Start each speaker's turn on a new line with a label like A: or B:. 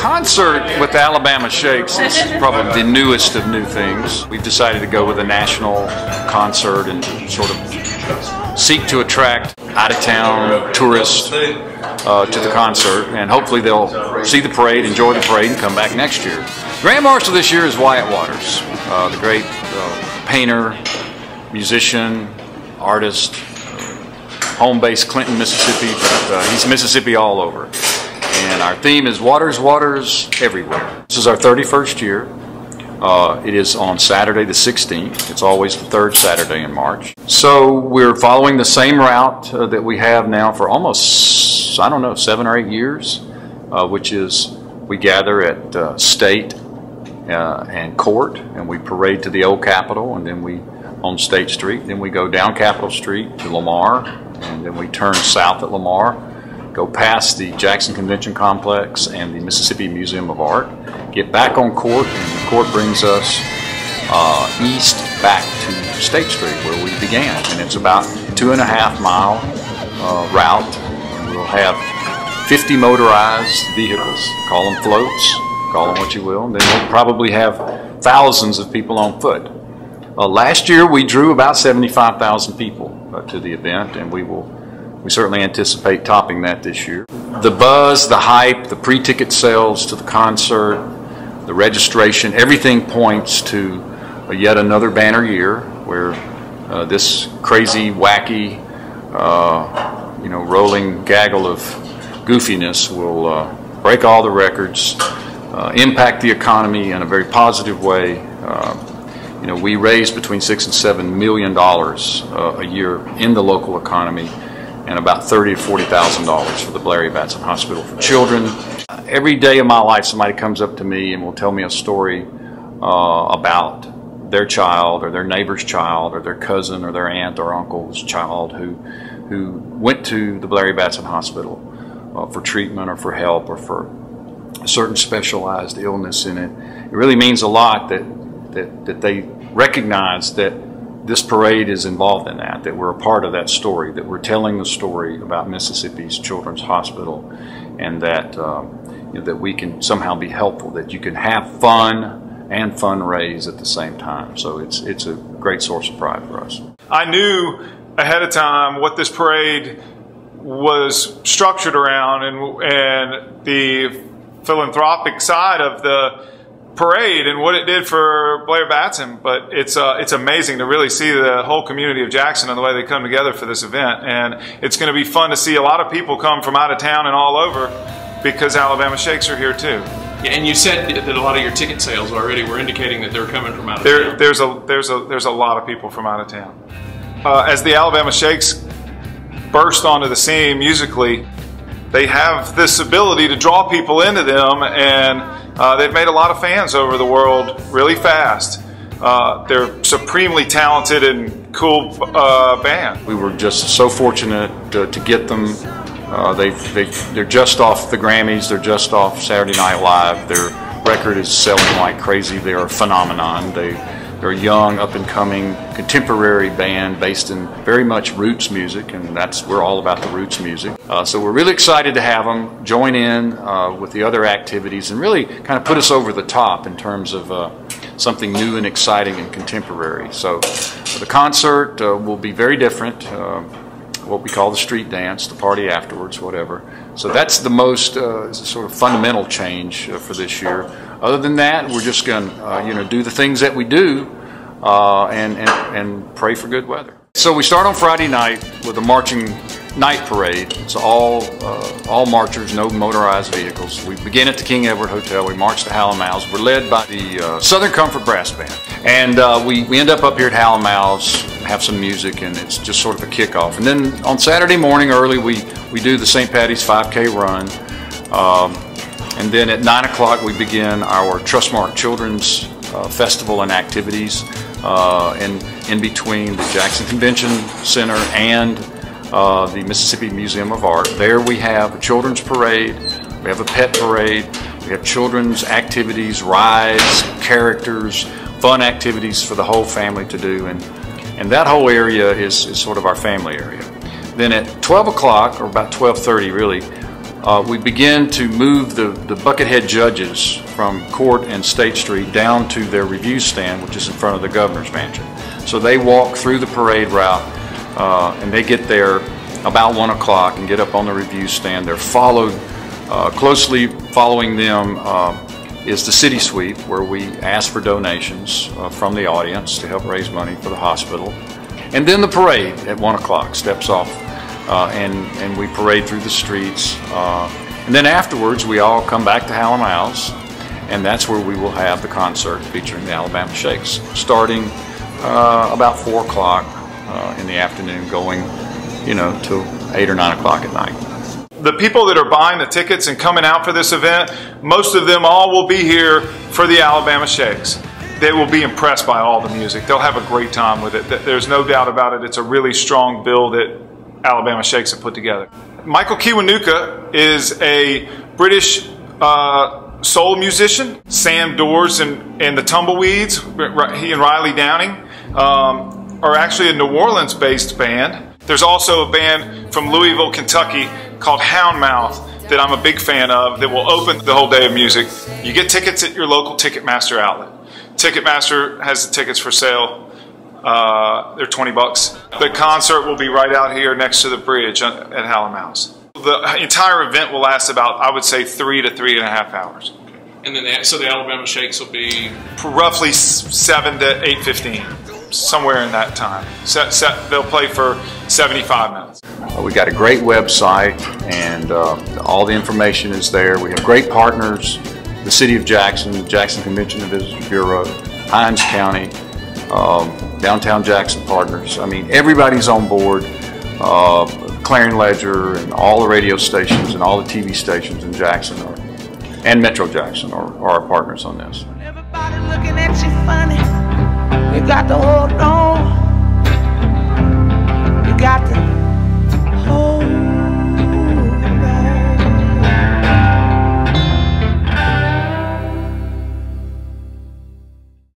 A: concert with the Alabama Shakes is probably the newest of new things. We've decided to go with a national concert and sort of seek to attract out-of-town tourists to the concert, and hopefully they'll see the parade, enjoy the parade, and come back next year. Grand Marshal this year is Wyatt Waters, the great painter, musician, artist, home-based Clinton, Mississippi, but he's Mississippi all over. And our theme is Waters, Waters, Everywhere. This is our 31st year. It is on Saturday the 16th. It's always the third Saturday in March. So we're following the same route that we have now for almost, I don't know, 7 or 8 years, which is we gather at State and Court, and we parade to the old Capitol, and then we on State Street. Then we go down Capitol Street to Lamar, and then we turn south at Lamar, go past the Jackson Convention Complex and the Mississippi Museum of Art, get back on Court, and the Court brings us east back to State Street where we began. And it's about 2.5 mile route, and we'll have 50 motorized vehicles, call them floats, call them what you will, and then we'll probably have thousands of people on foot. Last year we drew about 75,000 people to the event, and we certainly anticipate topping that this year. The buzz, the hype, the pre-ticket sales to the concert, the registration, everything points to yet another banner year where this crazy, wacky, rolling gaggle of goofiness will break all the records, impact the economy in a very positive way. We raise between $6 and $7 million a year in the local economy, and about $30,000 to $40,000 for the Blair Batson Hospital for Children. Every day of my life, somebody comes up to me and will tell me a story about their child or their neighbor's child or their cousin or their aunt or uncle's child who went to the Blair Batson Hospital for treatment or for help or for a certain specialized illness in it. It really means a lot that they recognize that this parade is involved in that we're a part of that story, that we're telling the story about Mississippi's Children's Hospital, and that that we can somehow be helpful, that you can have fun and fundraise at the same time. So it's a great source of pride for us.
B: I knew ahead of time what this parade was structured around and the philanthropic side of the parade and what it did for Blair Batson, but it's amazing to really see the whole community of Jackson and the way they come together for this event, and it's going to be fun to see a lot of people come from out of town and all over because Alabama Shakes are here too.
C: Yeah, and you said that a lot of your ticket sales already were indicating that they're coming from out of town.
B: There's a lot of people from out of town. As the Alabama Shakes burst onto the scene musically, they have this ability to draw people into them, and they've made a lot of fans over the world really fast. They're supremely talented and cool band.
A: We were just so fortunate to get them. They're just off the Grammys. They're just off Saturday Night Live. Their record is selling like crazy. They're a phenomenon. They're a young, up-and-coming, contemporary band based in very much roots music, and we're all about the roots music. So we're really excited to have them join in with the other activities and really kind of put us over the top in terms of something new and exciting and contemporary. So the concert will be very different, what we call the street dance, the party afterwards, whatever. So that's the most sort of fundamental change for this year. Other than that, we're just going to do the things that we do and pray for good weather. So we start on Friday night with a marching night parade. It's all marchers, no motorized vehicles. We begin at the King Edward Hotel. We march to Hal & Mal's. We're led by the Southern Comfort Brass Band. And we end up here at Hal & Mal's, have some music, and it's just sort of a kickoff. And then on Saturday morning early, we do the St. Paddy's 5K run. And then at 9 o'clock we begin our Trustmark Children's Festival and activities in between the Jackson Convention Center and the Mississippi Museum of Art. There we have a children's parade, we have a pet parade, we have children's activities, rides, characters, fun activities for the whole family to do, and that whole area is sort of our family area. Then at 12 o'clock, or about 12:30 really, we begin to move the Buckethead judges from Court and State Street down to their review stand, which is in front of the governor's mansion. So they walk through the parade route and they get there about 1 o'clock and get up on the review stand. They're followed, closely following them is the city sweep, where we ask for donations from the audience to help raise money for the hospital. And then the parade at 1 o'clock steps off and we parade through the streets. And then afterwards we all come back to Hallam House, and that's where we will have the concert featuring the Alabama Shakes, starting about 4 o'clock in the afternoon, going, you know, till 8 or 9 o'clock at night.
B: The people that are buying the tickets and coming out for this event, most of them all will be here for the Alabama Shakes. They will be impressed by all the music. They'll have a great time with it. There's no doubt about it. It's a really strong bill that Alabama Shakes have put together. Michael Kiwanuka is a British soul musician. Sam Doors and the Tumbleweeds, he and Riley Downing, are actually a New Orleans-based band. There's also a band from Louisville, Kentucky called Houndmouth that I'm a big fan of that will open the whole day of music. You get tickets at your local Ticketmaster outlet. Ticketmaster has the tickets for sale. They're $20. The concert will be right out here next to the bridge at Hallam House. The entire event will last about, I would say, 3 to 3.5 hours.
C: And then so the Alabama Shakes will be
B: roughly 7 to 8:15, somewhere in that time. They'll play for 75 minutes.
A: We got a great website, and all the information is there. We have great partners: the City of Jackson, the Jackson Convention and Visitors Bureau, Hinds County, Downtown Jackson Partners. I mean, everybody's on board. Clarion Ledger and all the radio stations and all the TV stations in Jackson and Metro Jackson are our partners on this.
D: Everybody looking at you funny. You got to hold on.